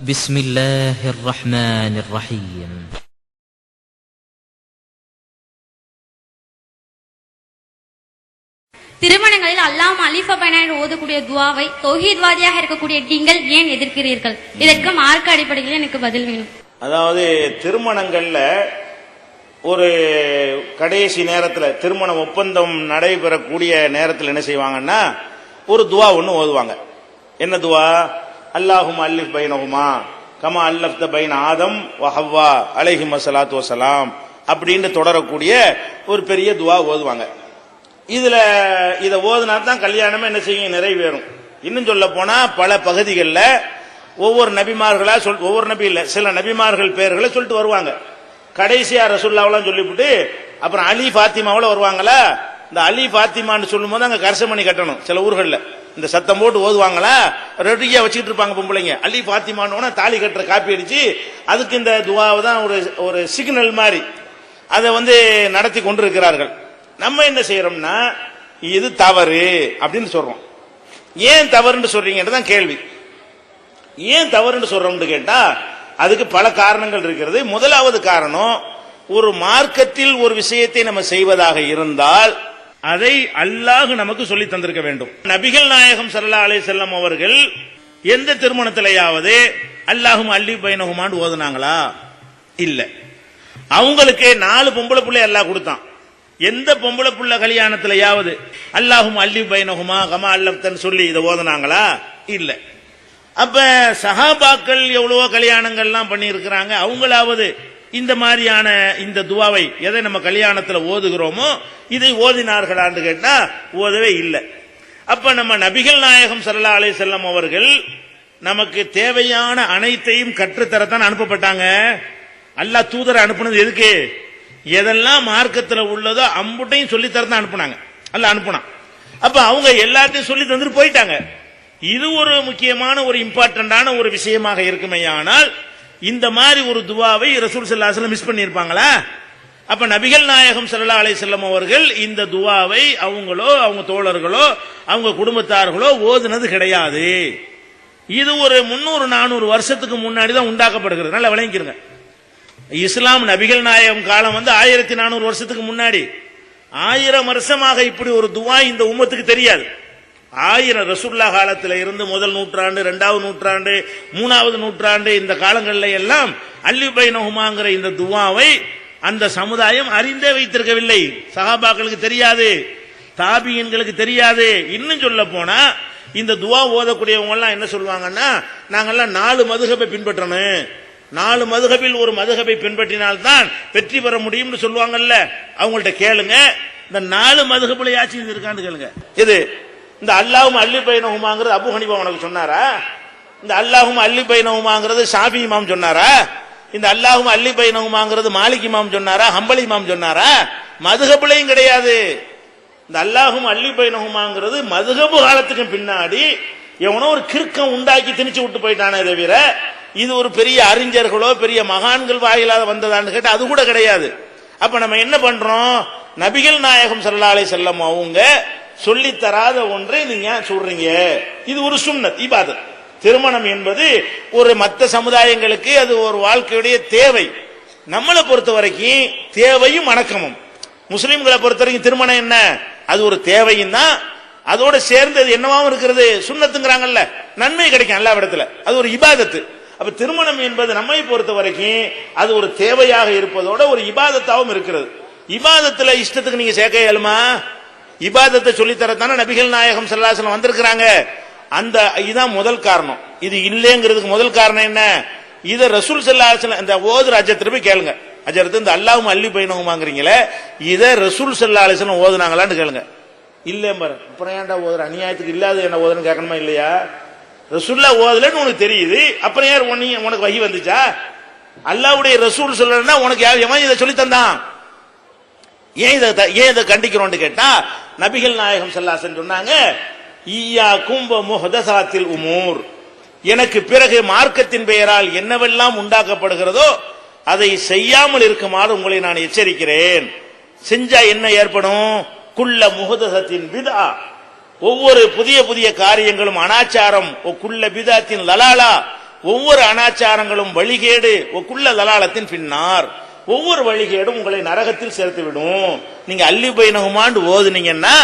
بسم الله الرحمن الرحيم. திருமணங்களில் அல்லாஹ் அலிஃபா பைனான் ஓதக்கூடிய துவாவை தௌஹீத்வாதியாக இருக்கக்கூடிய நீங்கள் ஏன் எதிர்க்கிறீர்கள்? இதற்கு மார்க்க அடிப்படையில் எனக்கு பதில் வேணும். அதாவது திருமணங்கள்ல ஒரு கடைசி நேரத்தில் திருமண ஒப்பந்தம் நடைபெறக்கூடிய நேரத்தில் என்ன செய்வாங்கன்னா ஒரு துவா ஒன்று ஓதுவாங்க. என்ன துவா? அல்லாஹும் அல்லிஃப் பைனஹுமா கமா அல்லஃப்த பைன ஆதம் வ ஹவ்வா அலைஹிம் ஸலாத்து வஸலாம் அப்படின்னு தொடரக்கூடிய ஒரு பெரிய துவா ஓதுவாங்க. இதை ஓதுனா தான் கல்யாணமே என்ன செய்யும், நிறைவேறும். இன்னும் சொல்ல போனா பல பகுதிகளில் ஒவ்வொரு நபிமார்களா ஒவ்வொரு நபி இல்ல சில நபிமார்கள் பெயர்களை சொல்லிட்டு வருவாங்க. கடைசியா ரசூலுல்லாஹ்லாம் சொல்லிவிட்டு அப்புறம் அலி ஃபாத்திமாவோட வருவாங்களா. இந்த அலி ஃபாத்திமான்னு சொல்லும் போது அங்க கரசமணி கட்டணும். சில ஊர்கள்ல இந்த சத்தம் போட்டு ஓதுவாங்களா, ரெடியா வச்சுட்டு இருப்பாங்க பொம்பளைங்க. அலி ஃபாத்திமான்னு தாலி கட்டுற காப்பி அடிச்சு அதுக்கு இந்த துவாவை தான் ஒரு சிக்னல் மாதிரி அதை நடத்தி கொண்டிருக்கிறார்கள். நம்ம என்ன செய்யறோம்னா இது தவறு அப்படின்னு சொல்றோம். ஏன் தவறுன்னு சொல்றீங்கன்றதான் கேள்வி. ஏன் தவறுன்னு சொல்றோம்னு கேட்டா அதுக்கு பல காரணங்கள் இருக்கிறது. முதலாவது காரணம், ஒரு மார்க்கத்தில் ஒரு விஷயத்தை நம்ம செய்வதாக இருந்தால் அதை அல்லாஹ் நமக்கு சொல்லி தந்திருக்க வேண்டும். நபிகள் நாயகம் ஸல்லல்லாஹு அலைஹி வஸல்லம் அவர்கள் எந்த திருமணத்திலேயாவது அல்லாஹும் அல்லி பைனஹுமான்னு ஓதுனாங்களா? இல்ல. அவங்களுக்கு 4 பொம்பளை பிள்ளை அல்லாஹ் கொடுத்தான். எந்த பொம்பளை புள்ள கல்யாணத்திலேயாவது அல்லாஹும் அல்லி பைனஹுமா கமா அல்லஃப்தன் சொல்லி இதை ஓதுனாங்களா? இல்ல. அப்ப சஹாபாக்கள் எவ்வளவோ கல்யாணங்கள்லாம் பண்ணி இருக்கிறாங்க. அவங்களாவது இந்த மாதிரியான இந்த துவாவை எதை நம்ம கல்யாணத்தில் ஓதுகிறோமோ இதை ஓதினார்களான்னு கேட்டா ஓதவே இல்லை. அப்ப நம்ம நபிகள் நாயகம் ஸல்லல்லாஹு அலைஹி வஸல்லம் அவர்கள் நமக்கு தேவையான அனைத்தையும் கற்றுத்தரத்தான் அனுப்பப்பட்டாங்க. அல்லாஹ் தூதரை அனுப்புனது எதுக்கு? எதெல்லாம் மார்க்கத்தில் உள்ளதோ அம்புட்டையும் சொல்லித்தரத்தான் அனுப்புனாங்க. அல்லாஹ் அனுப்புனான். அப்ப அவங்க எல்லாத்தையும் சொல்லி தந்துட்டு போயிட்டாங்க. இது ஒரு முக்கியமான ஒரு இம்பார்ட்டன்டான ஒரு விஷயமாக இருக்குமேயானால் இந்த மாதிரி ஒரு துவாவை ரசூல் ஸல்லல்லாஹு அலைஹி வஸல்லம் மிஸ் பண்ணியிருப்பாங்களா? அப்ப நபிகள் நாயகம் ஸல்லல்லாஹு அலைஹி வஸல்லம் அவர்கள் இந்த துவாவை அவங்களோ அவங்க தோழர்களோ அவங்க குடும்பத்தார்களோ ஓதுனது கிடையாது. இது ஒரு 300-400 வருஷத்துக்கு முன்னாடி தான் உண்டாக்கப்படுகிறது. நல்லா விளங்கிக்கிறங்க. இஸ்லாம் நபிகள் நாயகம் காலம் 1400 வருஷத்துக்கு முன்னாடி. 1000 வருஷமாக இப்படி ஒரு துவா இந்த உம்மத்துக்கு தெரியாது. 1000 ரசூலுல்லாஹ் காலத்தில் இருந்து முதல் நூற்றாண்டு, 2வது நூற்றாண்டு, 3வது நூற்றாண்டு இந்த காலங்களில் எல்லாம் அல்லி பைனஹுமாங்கிற இந்த துவாவை அந்த சமுதாயம் அறிந்தே வைத்திருக்கவில்லை. சஹாபாக்களுக்கு தெரியாது, தாபியன்களுக்கு தெரியாது. இன்னும் சொல்ல போனா இந்த துவா ஓதக்கூடியவங்க எல்லாம் என்ன சொல்லுவாங்கன்னா, நாங்கெல்லாம் 4 மதுஹபை பின்பற்றணும், 4 மதுஹபில் ஒரு மதுஹபை பின்பற்றினால்தான் வெற்றி பெற முடியும்னு சொல்லுவாங்கல்ல. அவங்கள்ட்ட கேளுங்க, இந்த 4 மதுஹபுல யாச்சும் இது இருக்கான்னு கேளுங்க. இது இந்த அல்லாஹும் அல்லி பைனஹுமாங்கிறது அபூ ஹனீஃபா உனக்கு சொன்னாரா? இந்த அல்லாஹும் அல்லி பைனஹுமாங்கிறது ஷாஃபி இமாம் சொன்னாரா? இந்த அல்லாஹும் அல்லி பைனஹுமாங்கிறது மாலிக் இமாம் சொன்னாரா? ஹம்பலி இமாம் சொன்னாரா? மதுஹபுலையும் கிடையாது. இந்த அல்லாஹும் அல்லி பைனஹுமாங்கிறது மதுஹபு காலத்துக்கு பின்னாடி எவனோ ஒரு கிறுக்கம் உண்டாக்கி திணிச்சு விட்டு போயிட்டானே தவிர இது ஒரு பெரிய அறிஞர்களோ பெரிய மகான்கள் வாயிலாக வந்ததான்னு கேட்டு அது கூட கிடையாது. அப்ப நம்ம என்ன பண்றோம்? நபிகள் நாயகம் ஸல்லல்லாஹு அலைஹி வஸல்லம் அவங்க சொல்லி தராத ஒன்றை நீங்க சொல்றீங்க. இது ஒரு சுன்னத் இபாதத். திருமணம் என்பது ஒரு மற்ற சமுதாயங்களுக்கு அது ஒரு வாழ்க்கையுடைய தேவை. நம்மளை பொறுத்த வரைக்கும் தேவையும் வணக்கமும். முஸ்லிம்களை பொறுத்த வரைக்கும் திருமணம் என்ன? அது ஒரு தேவையும் தான், அதோட சேர்ந்தது என்னவாவும் இருக்கிறது, சுன்னத்துங்கிறாங்கல்ல, நன்மை கிடைக்கும் எல்லா இடத்துல. அது ஒரு இபாதத்து. அப்ப திருமணம் என்பது நம்மை பொறுத்த வரைக்கும் அது ஒரு தேவையாக இருப்பதோட ஒரு இபாதத்தாவும் இருக்கிறது. இபாதத்துல இஷ்டத்துக்கு நீங்க சேர்க்க இயலுமா? இபாதத்தை சொல்லித்தரத்தான நபிகள் நாயகம் ஸல்லல்லாஹு அலைஹி வஸல்லம் வந்திருக்கிறாங்க. அந்த இதுதான் முதல் காரணம். இது இல்லைங்கிறதுக்கு முதல் காரணம் என்ன? இதை ரசூல் ஸல்லல்லாஹு அலைஹி வஸல்லம் இந்த ஓதுற அஜத்துல போய் கேளுங்க. அஜரத்து இந்த அல்லாஹும் அல்லி பைனஹுமாங்கறீங்களே, இதை ரசூல் ஸல்லல்லாஹு அலைஹி வஸல்லம் ஓதுனாங்களான்னு கேளுங்க. இல்ல பாரு, அப்புறம் ஏன்டா ஓதுற, அநியாயத்துக்கு இல்லாத என்ன ஓதுன்னு கேட்கணுமா இல்லையா? ரசூலுல்லாஹ் ஓதலன்னு உனக்கு தெரியுது, அப்புறம் யார் உனக்கு வஹி வந்துச்சா? அல்லாஹ்வுடைய ரசூல் சொல்லலன்னா உனக்கு எவன் இதை சொல்லி தந்தான்? ஏன் இதை கண்டிக்கிறோம் கேட்டா நபிகள் நாயகம் ஸல்லல்லாஹு அலைஹி வஸல்லம் சொன்னாங்க, ஈயாக்கும் வ முஹ்தஸாத்தில் உமூர், எனக்கு பிறகு மார்க்கத்தின் பெயரால் என்னவெல்லாம் உண்டாக்கப்படுகிறதோ அதை செய்யாமல் இருக்குமாறு உங்களை நான் எச்சரிக்கிறேன். செஞ்சா என்ன ஏற்படும்? குல்ல முஹ்தஸத்தின் பித்ஆ, ஒவ்வொரு புதிய புதிய காரியங்களும் அனாச்சாரம். குல்ல பிதாத்தின் லலாலா, ஒவ்வொரு அனாச்சாரங்களும் வழிகேடு ஒக்குள்ள தலாலத்தின் பின்னார், ஒவ்வொரு வழிகேடும் உங்களை நரகத்தில் சேர்த்து விடும். நீங்க அல்லி பைனகுமாண்டு ஓதுனீங்கன்னா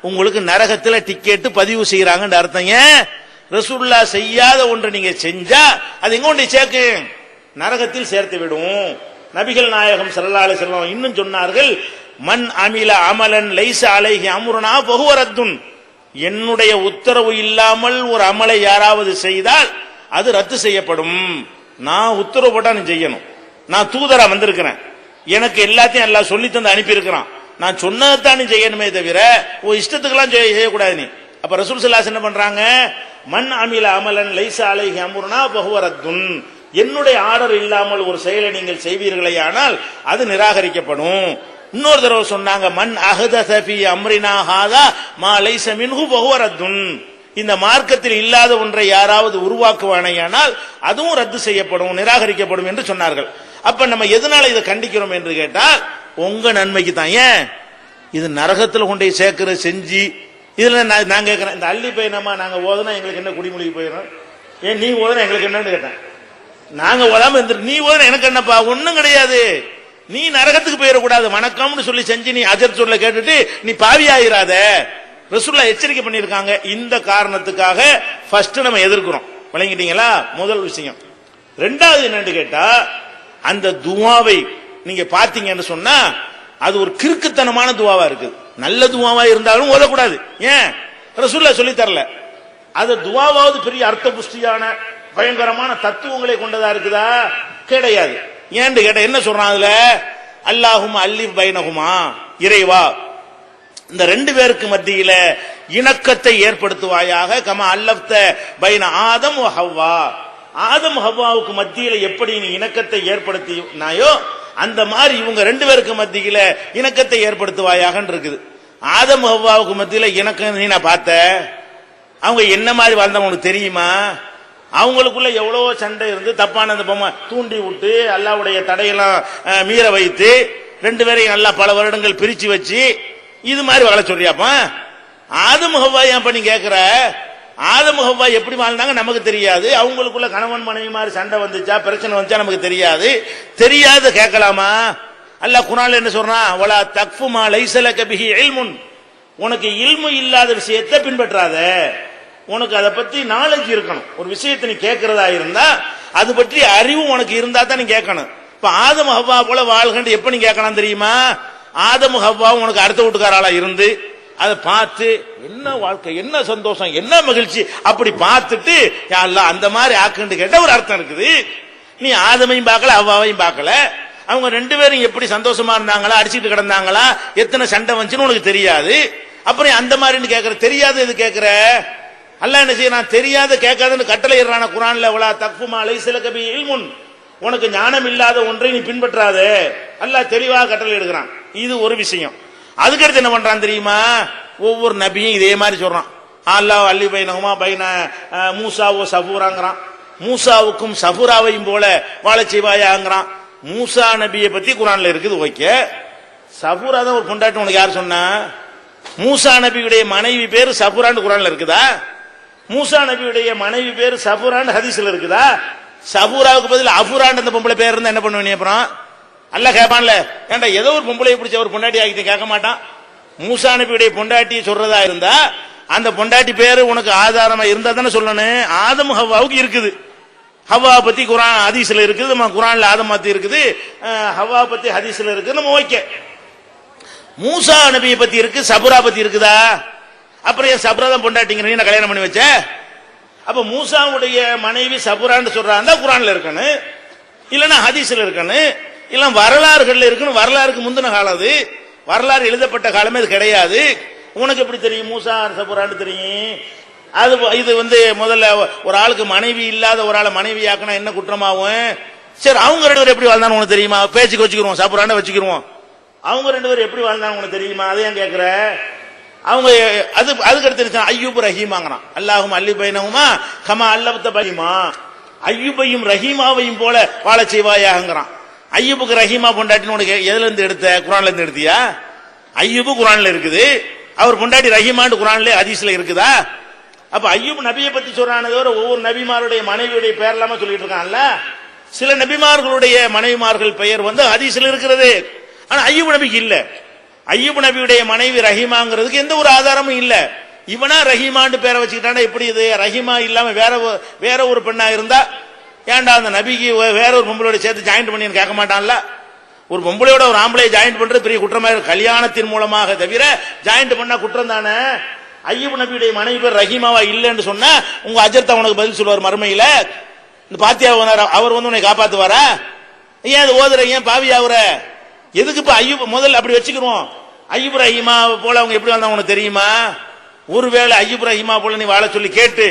உங்களுக்கு நரகத்தில் டிக்கெட் பதிவு செய்யறாங்கன்னு அர்த்தம். ஏன்? ரசூலுல்லாஹ் செய்யாத ஒன்று நீங்க செஞ்சா அது எங்க கொண்டு சேர்க்கு? நரகத்தில் சேர்த்து விடும். நபிகள் நாயகம் ஸல்லல்லாஹு அலைஹி வஸல்லம் இன்னும் சொன்னார்கள், மன் அமில அமலன் லைஸ அலைஹி அம்ருனா ஃபஹுவ ரத்துன். என்னுடைய உத்தரவு இல்லாமல் ஒரு அமலை யாராவது செய்தால் அது ரத்து செய்யப்படும். நான் உத்தரவு போட்டா நீ செய்யணும். நான் தூதரா வந்திருக்கிறேன், எனக்கு எல்லாத்தையும் எல்லாம் சொல்லி தந்து அனுப்பி இருக்கிறான், நான் சொன்னதான் நீ செய்யணுமே தவிர இஷ்டத்துக்கெல்லாம் செய்யக்கூடாது நீ. அப்ப ரசூல் ஸல்லல்லாஹு அலைஹி வஸல்லம் என்ன பண்றாங்க? மன் அமில அமலன் லைஸ அலைஹி அம்ருனா ஃபஹுவ ரத்துன். என்னுடைய ஆர்டர் இல்லாமல் ஒரு செயலை நீங்கள் செய்வீர்களேயானால் அது நிராகரிக்கப்படும். இன்னொரு தடவை சொன்னாங்க, மன் அஹதஸ ஃபீ அம்ரினா ஹாதா மா லைஸ மின்ஹு ஃபஹுவ ரத்துன். இந்த மார்க்கத்தில் இல்லாத ஒன்றை யாராவது உருவாக்குவானேயானால் அதுவும் ரத்து செய்யப்படும், நிராகரிக்கப்படும் என்று சொன்னார்கள். அப்ப நம்ம எதனால இதை கண்டிக்கிறோம் என்று கேட்டால் உங்க நன்மைக்கு தான். ஏன்? இது நரகத்தில் கொண்டே சேர்க்கிற செஞ்சு இதுல நான் கேட்கிறேன், இந்த அள்ளி பையனமா நாங்க ஓதுனா எங்களுக்கு என்ன குடிமொழி போயிடும்? ஏன் நீ ஓதுனா எங்களுக்கு என்னன்னு கேட்டேன். நாங்க ஓதாம இருந்து நீ ஓதுனா எனக்கு என்னப்பா? ஒண்ணும் கிடையாது. நீ நரகத்துக்கு போயிடக்கூடாது. வணக்கம்னு சொல்லி செஞ்சு நீ அஜர் சொல்ல கேட்டுட்டு நீ பாவியாயிராத. ரசூலுல்லாஹ் எச்சரிக்கை பண்ணியிருக்காங்க. இந்த காரணத்துக்காக ஃபர்ஸ்ட் நம்ம எதிர்க்கிறோம். விளங்கிட்டீங்களா? முதல் விஷயம். ரெண்டாவது என்னன்னு கேட்டா, அந்த துவாவை நீங்க பாத்தீங்கன்னு சொன்னா அது ஒரு கிறுக்குத்தனமான துவாவா இருக்கு. நல்ல துவாவா இருந்தாலும் ஓதக்கூடாது. ஏன்? ரசூலுல்லாஹ் சொல்லி தரல. அது துவாவாவது பெரிய அர்த்த புஷ்டியான பயங்கரமான தத்துவங்களை கொண்டதா இருக்குதா? கிடையாது. ஏன்னு கேட்ட என்ன சொல்றான் அதுல? அல்லாஹும்ம அல்லிஃப் பைனஹுமா, இறைவா இந்த ரெண்டு பேருக்கு மத்தியில இணக்கத்தை ஏற்படுத்துவாயாக. கமா அல்லஃப்த பைன ஆதம் வ ஹவ்வா, ஆதம் ஹவ்வாவுக்கு மத்தியில எப்படி நீ இணக்கத்தை ஏற்படுத்தினாயோ அந்த மாதிரி இவங்க ரெண்டு பேருக்கு மத்தியில இணக்கத்தை ஏற்படுத்துவாயாக இருக்குது. ஆதம் ஹவ்வாவுக்கு மத்தியில இணக்கம் நீ நான் பார்த்த, அவங்க என்ன மாதிரி வாழ்ந்தவங்க உனக்கு தெரியுமா? அவங்களுக்குள்ள எவ்வளவோ சண்டை இருந்து தப்பான அந்த பொம்மை தூண்டி விட்டு அல்லாஹ்வுடைய தடையெல்லாம் மீற வைத்து ரெண்டு பேரையும் நல்லா பல வருடங்கள் பிரிச்சு வச்சு இது மாதிரி வாழ சொல்றியாப்பா? ஆதம் ஹவ்வா ஏன் பண்ணி கேட்கிற? ஆதம் ஹவ்வா எப்படி வாழ்ந்தாங்க நமக்கு தெரியாது. அவங்களுக்குள்ள கணவன் மனைவி மாதிரி சண்டை வந்துச்சா பிரச்சனை வந்துச்சா நமக்கு தெரியாது. தெரியாத கேட்கலாமா? அல்லாஹ் குர்ஆன்ல என்ன சொல்றான்? வலா தக்ஃபு மா லைஸ லக பிஹி இல்முன். உனக்கு இல்மு இல்லாத விஷயத்தை பின்பற்றாத. உனக்கு அதை பத்தி நாலேஜ் இருக்கணும். ஒரு விஷயத்தை நீ கேட்கிறதா இருந்தா அது பற்றி அறிவு உனக்கு இருந்தா தான் நீ கேட்கணும். இப்ப ஆதம் ஹவ்வா போல வாழ்கண்டு எப்ப நீ கேட்கலாம் தெரியுமா? ஆதம் ஹவ்வா உனக்கு அடுத்த வீட்டுக்காராளா இருந்து அதை பார்த்து என்ன வாழ்க்கை, என்ன சந்தோஷம், என்ன மகிழ்ச்சி அப்படி பார்த்துட்டு யா அல்லாஹ் அந்த மாதிரி ஆக்குன்னு கேட்ட ஒரு அர்த்தம் இருக்குது. நீ ஆதமையும் பார்க்கல ஹவ்வாவையும் பார்க்கல. அவங்க ரெண்டு பேரும் எப்படி சந்தோஷமா இருந்தாங்களா, அடிச்சுட்டு கிடந்தாங்களா, எத்தனை சண்டை வந்துச்சுன்னு உனக்கு தெரியாது. அப்புறம் அந்த மாதிரி கேட்கிற, தெரியாத இது கேட்கிற. அல்லாஹ் என்ன செய்யறான்? தெரியாத கேட்காதன்னு கட்டளை இடுறான குர்ஆன்ல. வலா தக்ஃபு மா லைஸ லக பிஹி இல்முன். உனக்கு ஞானம் இல்லாத ஒன்றை நீ பின்பற்றாத. அல்லாஹ் தெளிவாக கட்டளை எடுக்கிறான். இது ஒரு விஷயம். அதுக்கடுத்து என்ன பண்றான் தெரியுமா? ஒவ்வொரு நபியும் இதே மாதிரி சொல்றான். அல்லாஹ் அல்லி பைனஹுமா பைன மூசாவோ சஃபூராங்கிறான். மூசாவுக்கும் சஃபூராவையும் போல வாழ செய்வாயாங்கிறான். மூசா நபியை பத்தி குர்ஆன்ல இருக்குது. ஓகே, சஃபூரா தான் ஒரு கொண்டாட்டம். உனக்கு யார் சொன்னா? மூசா நபியுடைய மனைவி பேரு சஃபூரான்னு குர்ஆன்ல இருக்குதா? மூசா நபியுடைய மனைவி பேரு சஃபூரான்னு ஹதீஸ்ல இருக்குதா? சஃபூராவுக்கு பதில் அஃபூரான் அந்த பொம்பளை பேர் இருந்தா என்ன பண்ணுவீங்க? அப்புறம் அல்லாஹ் கேட்பான்ல, ஏன்டா ஏதோ ஒரு பொம்பளை பிடிச்ச ஒரு பொண்டாட்டி ஆகிட்டு கேட்க மாட்டான். மூசா நபியுடைய பொண்டாட்டி சொல்றதா இருந்தா அந்த பொண்டாட்டி பேரு உனக்கு ஆதாரமா இருந்தா தானே சொல்லணும். ஆதம் ஹவ்வாவுக்கு இருக்குது. ஹவ்வா பத்தி குர்ஆன் ஹதீஸ்ல இருக்குது. நம்ம குர்ஆன்ல ஆதம் பத்தி இருக்குது, ஹவ்வா பத்தி ஹதீஸ்ல இருக்குது. நம்ம ஓகே. மூசா நபியை பத்தி இருக்கு, சபுரா பத்தி இருக்குதா? அப்புறம் ஏன் சபுரா தான் பொண்டாட்டிங்க நான் கல்யாணம் பண்ணி வச்ச? அப்ப மூசாவுடைய மனைவி சபுரான்னு சொல்றாங்க குர்ஆன்ல இருக்கணும், இல்லன்னா ஹதீஸ்ல இருக்கணும், இல்ல வரலாறுகள்ல இருக்கணும். வரலாறுக்கு முந்தின காலம் அது. வரலாறு எழுதப்பட்ட காலமே அது கிடையாது. உனக்கு எப்படி தெரியும் மூசா சபுரான்னு தெரியும்? அது இது முதல்ல ஒரு ஆளுக்கு மனைவி இல்லாத ஒரு ஆளை மனைவி ஆக்கினா என்ன குற்றமாகும்? சரி, அவங்க ரெண்டு பேரும் எப்படி வாழ்ந்தான்னு உனக்கு தெரியுமா? பேச்சுக்கு வச்சுக்கிருவோம், சபுரான்னு வச்சுக்கிருவோம். அவங்க ரெண்டு பேரும் எப்படி வாழ்ந்தாங்க உனக்கு தெரியுமா? அதையும் கேட்கிற. அவங்க அதுக்கு அடுத்து ஐயூப் ரஹீமாங்கிறான். அல்லாஹும் அல்லி பைனஹுமா கமா அல்லஃப்த பைனஹுமா. ஐயூபையும் ரஹீமாவையும் போல வாழ செய்வாயாங்கிறான். ஐயூபுக்கு ரஹீமா பொண்டாட்டின்னு உனக்கு எதுல இருந்து எடுத்த? குர்ஆன்ல இருந்து எடுத்தியா? ஐயூபு குர்ஆன்ல இருக்குது, அவர் பொண்டாட்டி ரஹீமான்னு குர்ஆன்ல ஹதீஸ்ல இருக்குதா? அப்ப ஐயூப் நபியை பத்தி சொல்றானே தவிர ஒவ்வொரு நபிமாருடைய மனைவியுடைய பெயர் இல்லாம சொல்லிட்டு இருக்கான்ல. சில நபிமார்களுடைய மனைவிமார்கள் பெயர் வந்து ஹதீஸ்ல இருக்கிறது. ஆனா ஐயூப் நபிக்கு இல்ல. ஐயூப் நபியுடைய மனைவி ரஹீமாங்கிறதுக்கு எந்த ஒரு ஆதாரமும் இல்ல. இவனா ரஹீமான்னு பேரை வச்சுக்கிட்டானா எப்படி இது? ரஹீமா இல்லாம வேற ஒரு பெண்ணா இருந்தா ஏன்டா அந்த நபிக்கு வேற ஒரு பொம்பளையோட சேர்த்து ஜாயிண்ட் பண்ணி கேட்க மாட்டான்ல. ஒரு பொம்பளையோட ஒரு ஆம்பளை ஜாயிண்ட் பண்றது பெரிய குற்றமா இருக்கு. கல்யாணத்தின் மூலமாக தவிர ஜாயிண்ட் பண்ணா குற்றம் தானே. ஐயூப் நபியுடைய மனைவி பேர் ரஹீமாவா இல்லன்னு சொன்னா உங்க அஜர்த்தா உனக்கு பதில் சொல்லுவார் மறுமையில. இந்த பாத்தியா அவர் வந்து உன்னை காப்பாத்துவாரா? ஏன் அது ஓதுற? ஏன் பாவி ஆகுற? எதுக்கு இப்ப ஐயூப் முதல்ல அப்படி வச்சுக்கிறோம். ஐயூப் ரஹீமா போல அவங்க எப்படி வந்தா உனக்கு தெரியுமா? ஒருவேளை ஐயூப் ரஹீமா போல நீ வாழ சொல்லி கேட்டு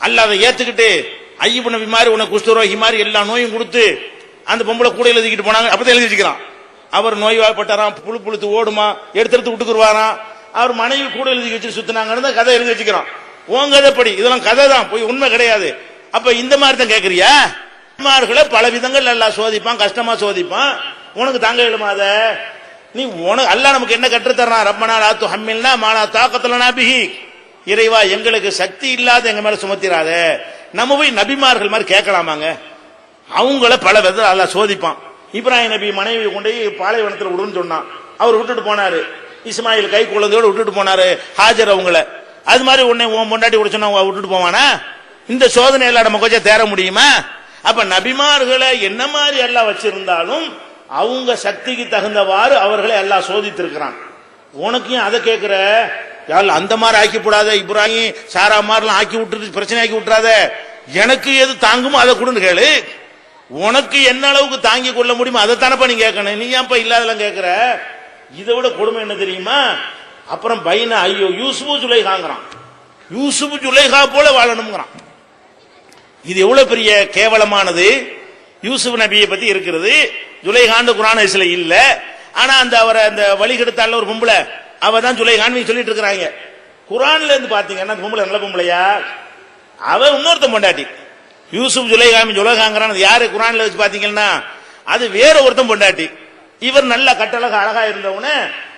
அல்லாஹ் அதை ஏத்துக்கிட்டு ஐயூப் நபி மாதிரி உனக்கு குஷ்டரோகி மாதிரி எல்லா நோயும் கொடுத்து அந்த பொம்பளை கூட எழுதிக்கிட்டு போனாங்க. அப்பதான் எழுதி வச்சுக்கிறான். அவர் நோய்வாய்ப்பட்டாராம், புழுத்து ஓடுமா, எடுத்து விட்டுக்குருவாராம். அவர் மனைவி கூட எழுதி வச்சு சுத்தினாங்கன்னு கதை எழுதி வச்சுக்கிறான். உன் கதைப்படி இதெல்லாம் கதை தான், போய் உண்மை கிடையாது. அப்ப இந்த மாதிரி தான் கேட்கறியா? பல விதங்கள் அல்லாஹ் சோதிப்பான், கஷ்டமா சோதிப்பான். உனக்கு தாங்க இயலுமாத? நீ உனக்கு அல்லாஹ் நமக்கு என்ன கற்றுத்தரான்? ரப்பனா லா துஹம்மில்னா மா லா தாகத லனா பிஹி. இறைவா எங்களுக்கு சக்தி இல்லாத எங்க மேல சுமத்திராத. நம்ம போய் நபிமார்கள் மாதிரி கேட்கலாமாங்க? அவங்கள பல விதத்தில் அல்லாஹ் சோதிப்பான். இப்ராஹிம் நபி மனைவி கொண்டு பாலைவனத்தில் விடுன்னு சொன்னான். அவர் விட்டுட்டு போனாரு. இஸ்மாயில் கை குழந்தையோடு விட்டுட்டு போனாரு ஹாஜர் அவங்கள. அது மாதிரி உன்னை உன் பொண்டாட்டி விட சொன்னா விட்டுட்டு போவானா? இந்த சோதனை எல்லாம் நம்ம கொஞ்சம் தேர முடியுமா? அப்ப நபிமார்களை என்ன மாதிரி எல்லாம் வச்சிருந்தாலும் அவங்க சக்திக்கு தகுந்தவாறு அவர்களை எல்லாம் சோதித்திருக்கிறான். உனக்கு அதை கேட்கிற? அந்த மாதிரி ஆக்கி விடாத, இப்ராஹிம் சாரா மாதிரிலாம் ஆக்கி விட்டு பிரச்சனை ஆக்கி விட்டுறாத. எனக்கு எது தாங்குமோ அதை கொடுன்னு கேளு. உனக்கு என்ன அளவுக்கு தாங்கி கொள்ள முடியுமோ அதை தானப்பா நீ கேட்கணும். நீ ஏன்ப்பா இல்லாதெல்லாம் கேட்கிற? இதை விட கொடுமை என்ன தெரியுமா? அப்புறம் பையனா ஐயோ யூசுப் ஜுலைஹாங்கிறான். யூசுப் ஜுலைஹா போல வாழணும்ங்கிறான். இது எவ்வளவு பெரிய கேவலமானது. யூசுப் நபியை பத்தி இருக்கிறது, ஜுலைஹான்னு குர்ஆன் ஹதீஸ்ல இல்ல. ஆனா அந்த அவரை அந்த வழிகெடுத்தால ஒரு பொம்பளை அவ தான் ஜுலைஹான்னு சொல்லிட்டு இருக்கிறாங்க. குர்ஆன்ல இருந்து பாத்தீங்கன்னா அந்த பொம்பளை நல்ல பொம்பளையா? அவ இன்னொருத்தன் பொண்டாட்டி. யூசுப் ஜுலைஹாங்கிறான் யாரு குர்ஆன்ல வச்சு பாத்தீங்கன்னா அது வேற ஒருத்தன் பொண்டாட்டி. இவர் நல்ல கட்டழக அழகா இருந்தவன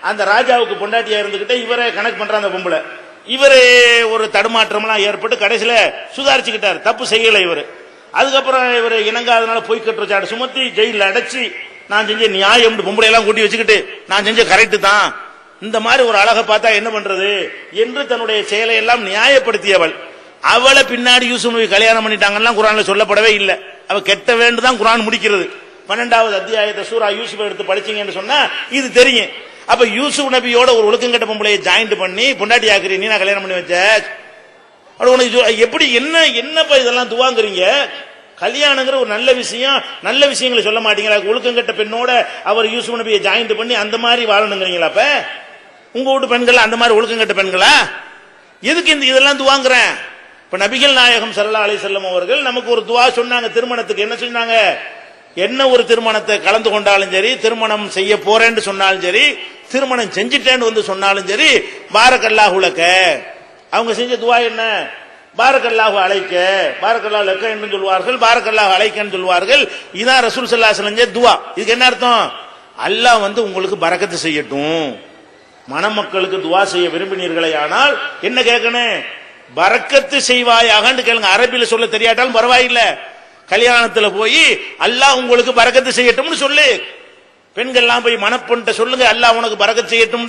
அந்த ராஜாவுக்கு பொண்டாட்டியா இருந்துகிட்டே இவரை கணக்கு பண்ற அந்த பொம்பளை. இவரு ஒரு தடுமாற்றம்லாம் ஏற்பட்டு கடைசியில சுதாரிச்சுக்கிட்டாரு, தப்பு செய்யல இவரு. அதுக்கப்புறம் இவர் இணங்காதனால போய் கட்டுச்சாடு சுமத்தி ஜெயில அடைச்சு நான் செஞ்ச நியாயம் பொம்பளை எல்லாம் கூட்டி வச்சுக்கிட்டு நான் செஞ்ச கரெக்ட் தான், இந்த மாதிரி ஒரு அழகை பார்த்தா என்ன பண்றது என்று தன்னுடைய செயலை எல்லாம் நியாயப்படுத்தியவள். அவளை பின்னாடி யூசுப் நபி கல்யாணம் பண்ணிட்டாங்கன்னா குர்ஆன்ல சொல்லப்படவே இல்லை. அவ கெட்ட வேண்டுதான் குர்ஆன் முடிக்கிறது. 12வது அத்தியாயத்தை சூரா யூசுப் எடுத்து படிச்சீங்கன்னு சொன்னா இது தெரியும். அப்ப யூசுப் நபியோட ஒரு ஒழுக்கங்கட்ட பொம்பளையை ஜாயிண்ட் பண்ணி பொண்டாட்டி ஆக்குறீ, நீ நான் கல்யாணம் பண்ணி வச்ச உனக்கு எப்படி என்னப்பா இதெல்லாம் துவாங்குறீங்க? கல்யாணங்கிற ஒரு நல்ல விஷயம், நல்ல விஷயங்களை சொல்ல மாட்டீங்களா? ஒழுக்கங்கட்ட பெண்ணோட அவர் யூசுப் நபியை ஜாயிண்ட் பண்ணி அந்த மாதிரி வாழணுங்கிறீங்களா? அப்ப உங்க வீட்டு பெண்கள் அந்த மாதிரி ஒழுக்கங்கட்ட பெண்களா? எதுக்கு இந்த இதெல்லாம் துவாங்குறேன்? இப்ப நபிகள் நாயகம் ஸல்லல்லாஹு அலைஹி வஸல்லம் அவர்கள் நமக்கு ஒரு துவா சொன்னாங்க திருமணத்துக்கு. என்ன சொன்னாங்க? என்ன ஒரு திருமணத்தை கலந்து கொண்டாலும் சரி, திருமணம் செய்ய போறேன்னு சொன்னாலும் சரி, திருமணம் செஞ்சிட்டேன்னு வந்து சொன்னாலும் சரி, பாரக்கல்லாஹு லக்க. அவங்க செஞ்ச துவா என்ன? பாரக்கல்லாஹு அலைக்க, பாரக்கல்லாஹு லக்க என்று சொல்வார்கள், பாரக்கல்லாஹு அலைக்கன்னு சொல்வார்கள். இதான் ரசூல் ஸல்லல்லாஹு அலைஹி வஸல்லம் செஞ்ச துவா. இதுக்கு என்ன அர்த்தம்? அல்லாஹ் வந்து உங்களுக்கு பரக்கத்து செய்யட்டும். மணமக்களுக்கு துவா செய்ய விரும்பினீர்களே ஆனால் என்ன கேட்கணும்? பரக்கத்து செய்வாயாகன்னு கேளுங்க. அரபியில சொல்ல தெரியாட்டாலும் பரவாயில்லை. கல்யாணத்துல போய் அல்லாஹ் உங்களுக்கு பரக்கத்து செய்யட்டும்னு சொல்லு. பெண்கள்லாம் போய் மணப்பெண்ட சொல்லுங்க அல்லாஹ் உனக்கு பரக்கத்து செய்யட்டும்.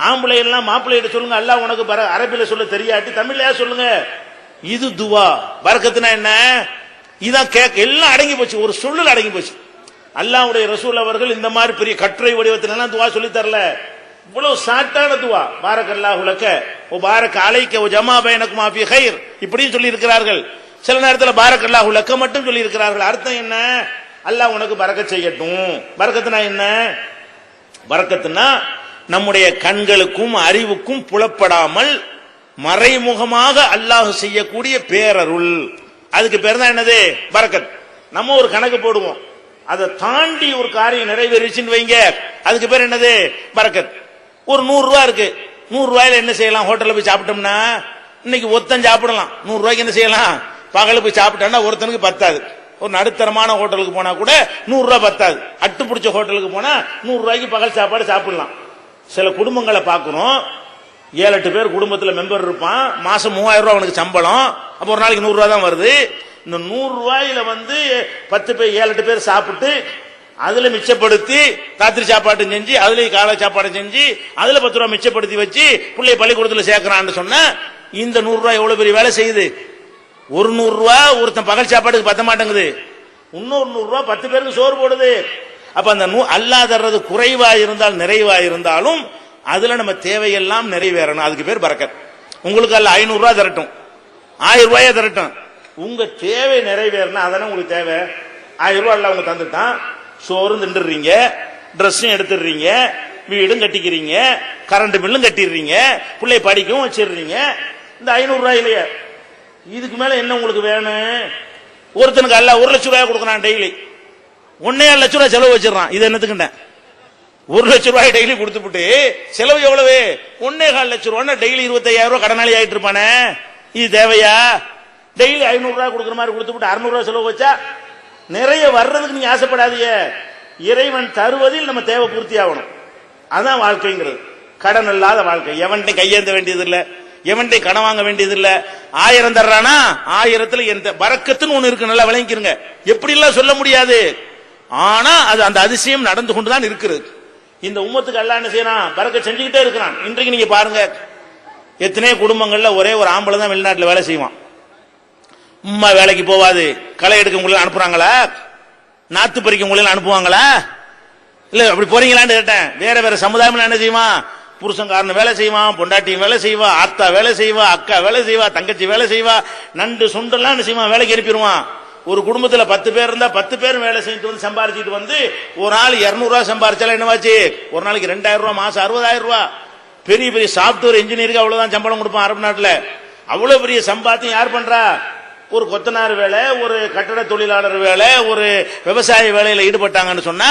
ஆம்பளை எல்லாம் மாப்பிள்ளையிட்ட சொல்லுங்க அல்லாஹ் உனக்கு அரபியில சொல்ல தெரியாட்டி தமிழ்லயா சொல்லுங்க. இது துவா. பரக்கத்துனா என்ன? இதான் கேட்க எல்லாம் அடங்கி போச்சு, ஒரு சொல்லுல அடங்கி போச்சு. அல்லாஹ்வுடைய ரசூல் அவர்கள் இந்த மாதிரி பெரிய கட்டுரை வடிவத்திலாம் துவா சொல்லி தரல. இவ்வளவு சாட்டான துவா. பாரக்கல்லாஹு லக்க ஓ பாரக அலைக்க ஓ ஜமா பைனகுமா ஃபீ கைர் இப்படியும் சொல்லி இருக்கிறார்கள். சில நேரத்தில் பாரக்கல்லாஹு லக்க மட்டும் சொல்லி இருக்கிறார்கள். அர்த்தம் என்ன? அல்லாஹ் உனக்கு பரக்கத் செய்யட்டும். பரக்கத்துனா என்ன? பரக்கத்துனா நம்முடைய கண்களுக்கும் அறிவுக்கும் புலப்படாமல் மறைமுகமாக அல்லாஹ் செய்யக்கூடிய பேரருள். அதுக்கு பேர் தான் என்னது? பரக்கத். நம்ம ஒரு கணக்கு போடுவோம், அதை தாண்டி ஒரு காரியம் நிறைவேறிச்சுன்னு வைங்க, அதுக்கு பேர் என்னது? பரக்கத். ஒரு 100 ரூபாய் இருக்கு, 100 ரூபாயில என்ன செய்யலாம்? ஹோட்டல்ல போய் சாப்பிட்டோம்னா இன்னைக்கு ஒருத்தன் சாப்பிடலாம். 100 ரூபாய்க்கு என்ன செய்யலாம்? பகல போய் சாப்பிட்டா ஒருத்தனுக்கு பத்தாது. ஒரு நடுத்தரமான ஹோட்டலுக்கு போனா கூட 100 ரூபாய் பத்தாது. அட்டு பிடிச்ச ஹோட்டலுக்கு போனா 100 ரூபாய்க்கு பகல் சாப்பாடு சாப்பிடலாம். சில குடும்பங்களை பார்க்கிறோம், 7-8 பேர் குடும்பத்துல மெம்பர் இருப்பான், மாசம் 3000 ரூபாய் அவனுக்கு சம்பளம், அப்ப ஒரு நாளைக்கு 100 ரூபாய் தான் வருது. இந்த 100 ரூபாயில 10 பேர் 7-8 பேர் சாப்பிட்டு அதுல மிச்சப்படுத்தி ராத்திரி சாப்பாடு செஞ்சு அதுல காலை சாப்பாடு செஞ்சு அதுல 10 ரூபாய் மிச்சப்படுத்தி வச்சு பிள்ளை பள்ளிக்கூடத்துல சேர்க்கிறான்னு சொன்னா இந்த 100 ரூபாய் எவ்வளவு பெரிய வேலை செய்யுது. ஒரு 100 ரூபாய் ஒருத்தன் பகல் சாப்பாட்டுக்கு பத்த மாட்டேங்குது, இன்னொரு 100 ரூபாய் 10 பேருக்கு சோறு போடுது. அப்ப அந்த அல்லாஹ் தர்றது குறைவா இருந்தால் நிறைவா இருந்தாலும் அதுல நம்ம தேவையெல்லாம் நிறைவேறணும். அதுக்கு பேர் பரக்கத். உங்களுக்கு அல்ல 500 ரூபாய் தரட்டும், 1000 ரூபாயை தரட்டும், உங்க தேவை நிறைவேறணும். அதானே உங்களுக்கு தேவை. 1000 ரூபாய் அல்ல அவங்க தந்துட்டான், சோறும் திண்டுறீங்க, ட்ரெஸ்ஸும் எடுத்துடுறீங்க, வீடும் கட்டிக்கிறீங்க, கரண்ட் பில்லும் கட்டிடுறீங்க, பிள்ளை படிக்கவும் வச்சிடுறீங்க. இந்த 500 ரூபாயிலேயே இதுக்கு மேல என்ன உங்களுக்கு வேணும்? ஒருத்தனுக்கு அல்ல 1 லட்சம் ரூபாய் கொடுக்கறான், டெய்லி 1.5 லட்சம் ரூபாய் செலவு வச்சிடறான். இது என்னத்துக்குண்டேன்? 1 லட்சம் ரூபாய் டெய்லி கொடுத்துட்டு செலவு எவ்வளவு? 1.25 லட்சம் ரூபாய், டெய்லி 25,000 ரூபாய் கடனாளி ஆயிட்டு இருப்பானே. இது தேவையா? டெய்லி 500 ரூபாய் கொடுக்குற மாதிரி கொடுத்துட்டு 600 ரூபாய் செலவு வச்சா நிறைய வர்றதுக்கு நீங்க ஆசைப்படாதீங்க. இறைவன் தருவதில் நம்ம தேவை பூர்த்தி ஆகணும். அதான் வாழ்க்கைங்கிறது. கடன் இல்லாத வாழ்க்கை. எவன்ட்டை கையேந்த வேண்டியது இல்ல, எவன்ட்டை கடன் வாங்க வேண்டியது இல்ல. 1000 தர்றானா 1000த்துல எந்த பரக்கத்துன்னு ஒண்ணு இருக்கு, நல்லா விளங்கிக்கிறங்க. எப்படி எல்லாம் சொல்ல முடியாது, ஆனா அது அந்த அதிசயம் நடந்து கொண்டுதான் இருக்கிறது. இந்த உம்மத்துக்கு அல்லாஹ் என்ன செய்யறான்? பரக்கத் செஞ்சுக்கிட்டே இருக்கிறான். இன்றைக்கு நீங்க பாருங்க, எத்தனை குடும்பங்கள்ல ஒரே ஒரு ஆம்பளை தான் வெளிநாட்டுல வேலை செய்வான். உம்மா வேலைக்கு போவாது. களை எடுக்க உங்களை அனுப்புறாங்களா? நாத்து பறிக்க உங்களை அனுப்புவாங்களா? இல்ல அப்படி போறீங்களான்னு கேட்டேன். வேற வேற சமுதாயம் என்ன செய்வான்? புருஷன்காரன் வேலை செய்வான், பொண்டாட்டியும் வேலை செய்வா, ஆத்தா வேலை செய்வா, அக்கா வேலை செய்வா, தங்கச்சி வேலை செய்வா, நண்டு சுண்டெல்லாம் என்ன செய்வான்? வேலைக்கு அனுப்பிடுவான். ஒரு குடும்பத்துல 10 பேர் இருந்தா 10 பேரும் வேலை செஞ்சுட்டு வந்து சம்பாரிச்சிட்டு வந்து ஒரு ஆள் 200 ரூபாய் சம்பாரிச்சாலும் என்னவாச்சு? ஒரு நாளைக்கு 2000 ரூபாய், மாசம் 60,000 ரூபாய். பெரிய பெரிய சாப்ட்வேர் இன்ஜினியருக்கு அவ்வளவுதான் சம்பளம் கொடுப்பான் அரபு நாட்டுல. அவ்வளவு பெரிய சம்பாத்தியம் யார் பண்றா? ஒரு கொத்தனார் வேலை, ஒரு கட்டட தொழிலாளர் வேலை, ஒரு விவசாய வேலையில ஈடுபட்டாங்கன்னு சொன்னா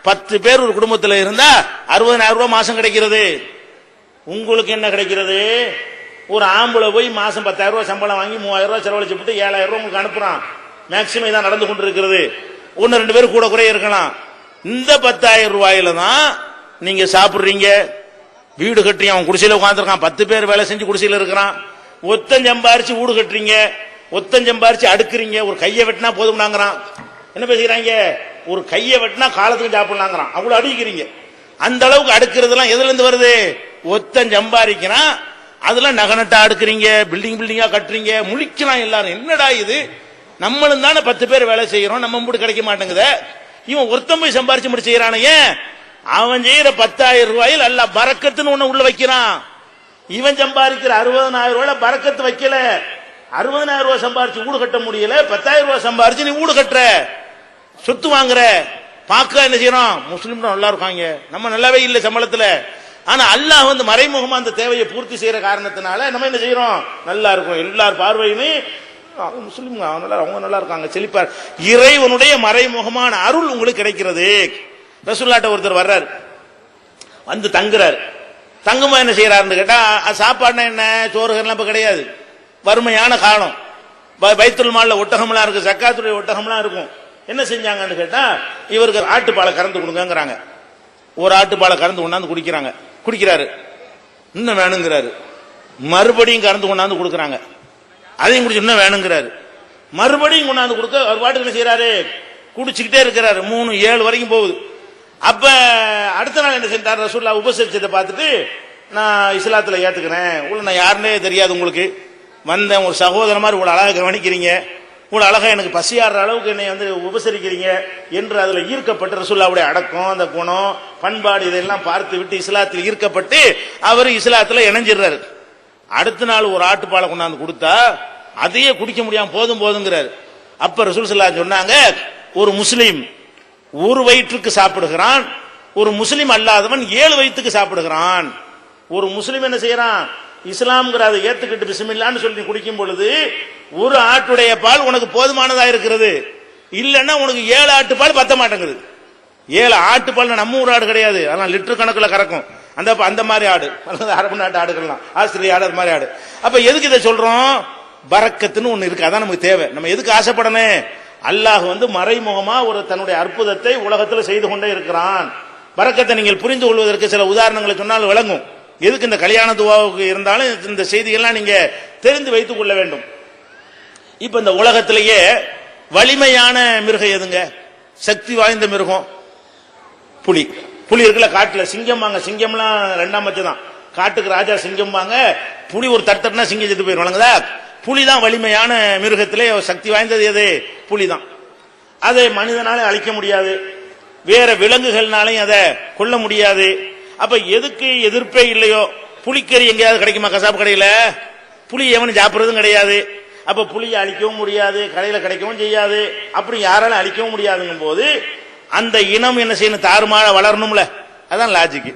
10 பேர் ஒரு குடும்பத்தில் இருந்தா 60,000 ரூபாய் மாசம் கிடைக்கிறது. உங்களுக்கு என்ன கிடைக்கிறது? ஒரு ஆம்பளை போய் மாசம் 10,000 ரூபாய் சம்பளம் வாங்கி 3,000 ரூபாய் செலவழிச்சு விட்டு 7,000 ரூபாய் உங்களுக்கு அனுப்புறான். மேக்சிமம் இதான் நடந்து கொண்டிருக்கிறது. 1-2 பேர் கூட குறைய இருக்கலாம். இந்த 10,000 ரூபாயில தான் நீங்க சாப்பிடுறீங்க, வீடு கட்டுறீங்க. அவன் குடிசையில உட்காந்துருக்கான், 10 பேர் வேலை செஞ்சு குடிசையில இருக்கிறான். ஒத்தன் சம்பாரிச்சு வீடு கட்டுறீங்க, ஒத்தன் சம்பாரிச்சு அடுக்குறீங்க. ஒரு கையை வெட்டினா போதும்னாங்கிறான். என்ன பேசுகிறாங்க? ஒரு கையை வெட்டினா காலத்துக்கு சாப்பிடலாங்கிறான். அவ்வளவு அடுக்கிறீங்க. அந்த அளவுக்கு அடுக்கிறதுலாம் எதுல இருந்து வருது? ஒத்தன் சம்பாதிக்கிறான், அதெல்லாம் நகனட்டா அடுக்குறீங்க, பில்டிங்கா கட்டுறீங்க. முழிக்கலாம் எல்லாரும். என்னடா இது, நம்மளும் தானே 10 பேர் வேலை செய்யறோம், நம்ம மட்டும் கிடைக்க மாட்டேங்குது. இவன் ஒருத்தன் போய் சம்பாரிச்சு மட்டும் செய்யறானே. அவன் செய்யற 10,000 ரூபாயில் அல்ல பரக்கத்துன்னு ஒண்ணு உள்ள வைக்கிறான். இவன் சம்பாதிக்கிற 60,000 ரூபாய் பரக்கத்து வைக்கல. 60,000 ரூபாய் சம்பாரிச்சு வீடு கட்ட முடியல, 10,000 ரூபாய் சம்பாரிச்சு நீ வீடு கட்டுற, சொத்து வாங்குற. பார்க்க என்ன செய்யறோம்? முஸ்லிம் நல்லா இருக்காங்க, நம்ம நல்லாவே இல்லை சம்பளத்துல. ஆனா அல்லாஹ் மறைமுகமா அந்த தேவையை பூர்த்தி செய்யற காரணத்தினால நம்ம என்ன செய்யறோம்? நல்லா இருக்கும். எல்லார் பார்வையுமே முஸ்லிம் அவங்க நல்லா இருக்காங்க, செழிப்பார். இறைவனுடைய மறைமுகமான அருள் உங்களுக்கு கிடைக்கிறது. ரசூலுல்லாஹ் ஒருத்தர் வர்றார், வந்து தங்குறார். தங்குமா என்ன செய்யறாருன்னு கேட்டா, சாப்பாடுனா என்ன, சோறுகள்லாம் இப்ப கிடையாது, வறுமையான காலம். பைத்துல் மால்ல ஒட்டகம்லாம் இருக்கு, ஜக்காத்துடைய ஒட்டகம்லாம் இருக்கும். என்ன செஞ்சாங்கன்னு கேட்டா, இவருக்கு ஆட்டுப்பாலை கறந்து கொடுங்கங்கிறாங்க. ஒரு ஆட்டுப்பாலை கறந்து கொண்டாந்து குடிக்கிறாரு. இன்னும் வேணுங்கிறாரு. மறுபடியும் கறந்து கொண்டாந்து கொடுக்கறாங்க. அதையும் குடிச்சு இன்னும் வேணுங்கிறாரு. மறுபடியும் கொண்டாந்து கொடுக்க அவர் பாட்டுக்கு என்ன செய்யறாரு? குடிச்சுக்கிட்டே இருக்கிறாரு. 3-7 வரைக்கும் போகுது. அப்ப அடுத்த நாள் என்ன செஞ்சார்? ரசூலுல்லாஹ் உபசரிச்சதை பார்த்துட்டு, நான் இஸ்லாத்துல ஏத்துக்கிறேன், நான் யாருன்னே தெரியாது, உங்களுக்கு வந்தேன், ஒரு சகோதரன் மாதிரி இவ்வளவு அழகா கவனிக்கிறீங்க, இவ்வளவு அழகா எனக்கு பசியாடுற அளவுக்கு என்னை உபசரிக்கிறீங்க என்று அதுல ஈர்க்கப்பட்டு ரசூலுல்லாஹ்வுடைய அடக்கம், அந்த குணம், பண்பாடு இதெல்லாம் பார்த்து விட்டு இஸ்லாத்தில் ஈர்க்கப்பட்டு அவர் இஸ்லாத்துல இணைஞ்சிடுறாரு. அடுத்த நாள் ஒரு ஆட்டுப்பாலை கொண்டாந்து கொடுத்தா அதையே குடிக்க முடியாம போதுங்கிறாரு. அப்ப ரசூல் ஸல்லல்லாஹு அலைஹி வஸல்லம் சொன்னாங்க, ஒரு முஸ்லிம் ஒரு வயிற்றுக்கு சாப்பிடுகிறான், ஒரு முஸ்லிம் அல்லாதவன் 7 வயிற்றுக்கு சாப்பிடுகிறான். ஒரு முஸ்லிம் என்ன செய்யறான்? இஸ்லாம்ங்கிற அதை ஏத்துக்கிட்டு பிஸ்மில்லான்னு சொல்லி குடிக்கும் பொழுது ஒரு ஆட்டுடைய பால் உனக்கு போதுமானதா இருக்கிறது. இல்லன்னா உனக்கு 7 ஆட்டு பால் பத்த மாட்டேங்குது. 7 ஆட்டு பால் நம்ம ஊர் ஆடு கிடையாது, அதெல்லாம் லிட்டர் கணக்குல கறக்கும். அந்த மாதிரி ஆடு, அரபு நாட்டு ஆடுகள்லாம், ஆஸ்திரேலியா ஆடு, அது மாதிரி ஆடு. அப்ப எதுக்கு இதை சொல்றோம்? பரக்கத்துன்னு ஒண்ணு இருக்கு, அதான் நமக்கு தேவை. நம்ம எதுக்கு ஆசைப்படணும்? அல்லாஹ் மறைமுகமா ஒரு தன்னுடைய அற்புதத்தை உலகத்தில் செய்து கொண்டே இருக்கிறான். பரக்கத்தை நீங்கள் புரிந்து கொள்வதற்கு சில உதாரணங்களை சொன்னால் விளங்கும். எதுக்கு இந்த கல்யாண துவாவுக்கு இருந்தாலும் இந்த செய்திகள்லாம் நீங்க தெரிந்து வைத்துக் கொள்ள வேண்டும். இப்ப இந்த உலகத்திலேயே வலிமையான மிருகம் எதுங்க? சக்தி வாய்ந்த மிருகம் புலி. புலி இருக்குல்ல காட்டுல, சிங்கம் வாங்க, சிங்கம்லாம் ரெண்டாம் பட்சம் தான். காட்டுக்கு ராஜா சிங்கம் வாங்க, புலி ஒரு தட்டனா சிங்கம் செத்து போயிருவாங்களா? புலி தான் வலிமையான மிருகத்திலே சக்தி வாய்ந்தது. எது? புலி தான். அதை மனிதனால அழிக்க முடியாது, வேற விலங்குகள்னாலையும் அதை கொல்ல முடியாது. அப்ப எதுக்கு எதிர்ப்பே இல்லையோ, புலிக்கறி எங்கேயாவது கிடைக்குமா? கசாப்பு கடையில புலி எவனும் சாப்பிடுறதும் கிடையாது. அப்ப புலியை அழிக்கவும் முடியாது, கடையில கிடைக்கவும் செய்யாது, அப்படி யாராலும் அழிக்கவும் முடியாதுங்கும் போது அந்த இனம் என்ன செய்யணும்? தாறுமாற வளரணும்ல. அதான் லாஜிக்.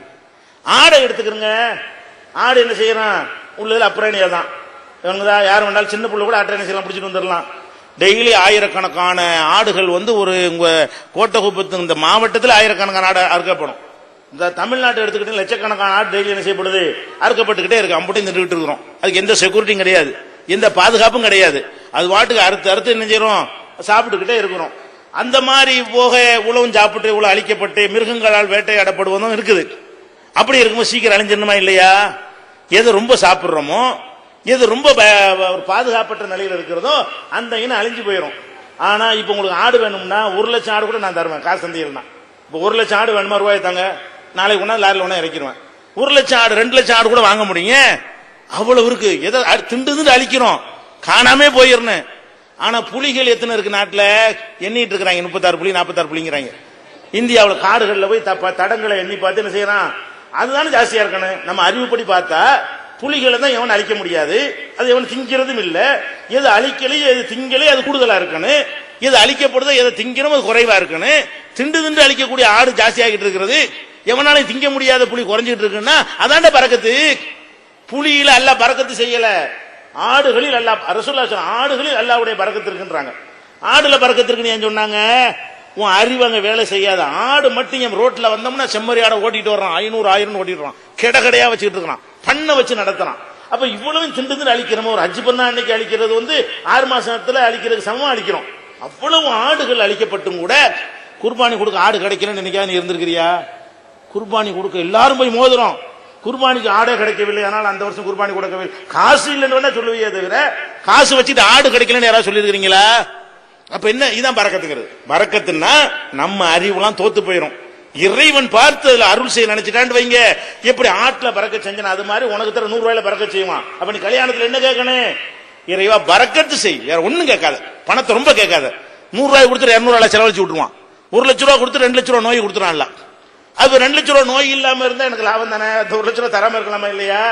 ஆடை எடுத்துக்கிறங்க. ஆடு என்ன செய்யறான்? உள்ளதுல அப்புறணியா தான். இவங்கதான் யாரும் வேண்டாலும் சின்ன புள்ள கூட ஆட்டை என்ன செய்யலாம்? பிடிச்சிட்டு வந்துடலாம். டெய்லி ஆயிரக்கணக்கான ஆடுகள் ஒரு உங்க கோட்டகுப்பத்து இந்த மாவட்டத்தில் ஆயிரக்கணக்கான ஆடு அறுக்கப்படும். இந்த தமிழ்நாட்டை எடுத்துக்கிட்டு லட்சக்கணக்கான ஆடு டெய்லி என்ன செய்யப்படுது? அறுக்கப்பட்டுக்கிட்டே இருக்கு. அம்பட்டையும் நின்றுகிட்டு இருக்கிறோம். அதுக்கு எந்த செக்யூரிட்டியும் கிடையாது, எந்த பாதுகாப்பும் கிடையாது. அது வாட்டுக்கு அறுத்து அறுத்து என்ன செய்யறோம்? சாப்பிட்டுக்கிட்டே இருக்கிறோம். அந்த மாதிரி போக உழவும் சாப்பிட்டு உழவு அழிக்கப்பட்டு மிருகங்களால் வேட்டையாடப்படுவதும் இருக்குது. அப்படி இருக்கும்போது சீக்கிரம் அழிஞ்சிடணுமா இல்லையா? எது ரொம்ப சாப்பிடுறோமோ, எது ரொம்ப பாதுகாப்பற்ற நிலையில் இருக்கிறதோ அந்த இனம் அழிஞ்சு போயிடும். ஆனா இப்ப உங்களுக்கு ஆடு வேணும்னா 1 லட்சம் ஆடு கூட நான் தருவேன். காசு தந்தீங்கன்னா இப்ப 1 லட்சம் ஆடு வேணுமா? ரூபாய் தாங்க, நாளைக்கு ஒன்னா லாரில ஒன்னா இறக்கிடுவேன். 1 லட்சம் ஆடு 2 லட்சம் ஆடு கூட வாங்க முடியுங்க. அவ்வளவு இருக்கு. எதை திண்டு அழிக்கிறோம், காணாமே போயிடணும். ஆனா புலிகள் எத்தனை இருக்கு நாட்டுல? எண்ணிட்டு இருக்கிறாங்க. 36 புலி 46 புலிங்கிறாங்க. இந்தியாவில் காடுகள்ல போய் தடங்களை எண்ணி பார்த்து என்ன செய்யறான்? அதுதானே ஜாஸ்தியா இருக்கணும். நம்ம அறிவுப்படி பார்த்தா புலிகளை தான் எவன் அழிக்க முடியாது, அது எவன் திங்கிறதும் இல்ல. எது அழிக்கலையோ எது திங்கலையோ அது கூடுதலா இருக்கணும், எது அழிக்கப்படுதோ எதை திங்கிறோம் அது குறைவா இருக்கணும். திண்டு அழிக்கக்கூடிய ஆடு ஜாஸ்தி ஆகிட்டு இருக்கிறது, எவனாலும் திங்க முடியாத புலி குறைஞ்சிட்டு இருக்குன்னா அதாண்ட பறக்கத்து. புலியில அல்ல பறக்கத்து செய்யல, ஆடுகளில் அல்ல. ரசூலுல்லாஹ் ஆடுகளில் அல்லாஹ்வுடைய பறக்கத்து இருக்குன்றாங்க. ஆடுல பறக்கத்து இருக்குன்னு ஏன் சொன்னாங்க? உன் அறிவங்க வேலை செய்யாத ஆடு மட்டும் என் ரோட்ல வந்தோம்னா செம்மறி ஆடை ஓட்டிட்டு வர்றான், 500 1000 ஓட்டிட்டு வரான், கடையா வச்சுட்டு இருக்கான், பண்ண வச்சு நடத்துறான். அப்ப இவ்வளவு திண்டு அழிக்கிறோம். ஒரு ஹஜ் பண்ணா அன்னைக்கு அழிக்கிறது 6 மாசத்துல அழிக்கிறதுக்கு சமமா அழிக்கிறோம். அவ்வளவு ஆடுகள் அழிக்கப்பட்டும் கூட குர்பானி கொடுக்க ஆடு கிடைக்கலன்னு நினைக்காத நீ இருந்திருக்கிறியா? குர்பானி கொடுக்க எல்லாரும் போய் மோதுறோம். குர்பானிக்கு ஆடே கிடைக்கவில்லை, ஆனால் அந்த வருஷம் குர்பானி கொடுக்கவில்லை. காசு இல்லைன்னு சொல்லுவியே தவிர காசு வச்சுட்டு ஆடு கிடைக்கலன்னு யாராவது சொல்லியிருக்கிறீங்களா? அப்ப என்ன? இதான் பரக்கத்துங்கிறது. பரக்கத்துன்னா நம்ம அறிவுலாம் தோத்து போயிடும். இறைவன் பார்த்து அதுல அருள் செய்ய நினைச்சிட்டான்னு வைங்க, எப்படி ஆட்டுல பறக்க செஞ்சன அது மாதிரி உனக்கு தர 100 ரூபாயில பறக்க செய்வான். அப்ப நீ கல்யாணத்துல என்ன கேட்கணும்? இறைவா பரக்கத்து செய், வேற ஒண்ணும் கேட்காத, பணத்தை ரொம்ப கேட்காத. 100 ரூபாய் கொடுத்து 200 ரூபாய் செலவழிச்சு விட்டுருவான். 1 லட்சம் ரூபாய் கொடுத்து 2 லட்சம் ரூபாய் நோய் கொடுத்துறான்ல. அது 2 லட்சம் ரூபாய் நோய் இல்லாம இருந்தா எனக்கு லாபம் தானே. 1 லட்சம் ரூபாய் தராம இருக்கலாமா இல்லையா?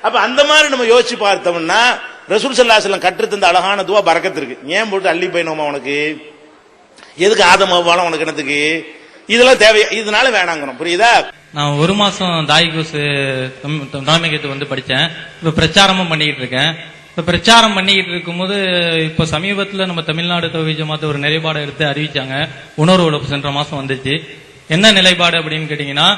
அப்ப அந்த மாதிரி நம்ம யோசிச்சு பார்த்தோம்னா ரசூல் ஸல்லல்லாஹு அலைஹி வஸல்லம் கற்று தந்த அழகான துவா பரக்கத்து இருக்கு. ஏன் போட்டு அள்ளி போயினோமா உனக்கு? எதுக்கு ஆதம் அவ்வாலும் உனக்கு என்னத்துக்கு? இதெல்லாம் தேவை, இதனால வேணாங்கிறோம். புரியுதா? நான் 1 மாசம் தாய்கூசு தலைமைக்கு படிச்சேன். இப்ப பிரச்சாரமும் பண்ணிக்கிட்டு இருக்கேன். இப்ப பிரச்சாரம் பண்ணிக்கிட்டு இருக்கும்போது இப்ப சமீபத்துல நம்ம தமிழ்நாடு தௌஹீத் ஜமாத் ஒரு நிலைப்பாடை எடுத்து அறிவிச்சாங்க. உணர்வு உழப்பு சென்ற மாசம் வந்துச்சு. என்ன நிலைப்பாடு அப்படின்னு கேட்டீங்கன்னா,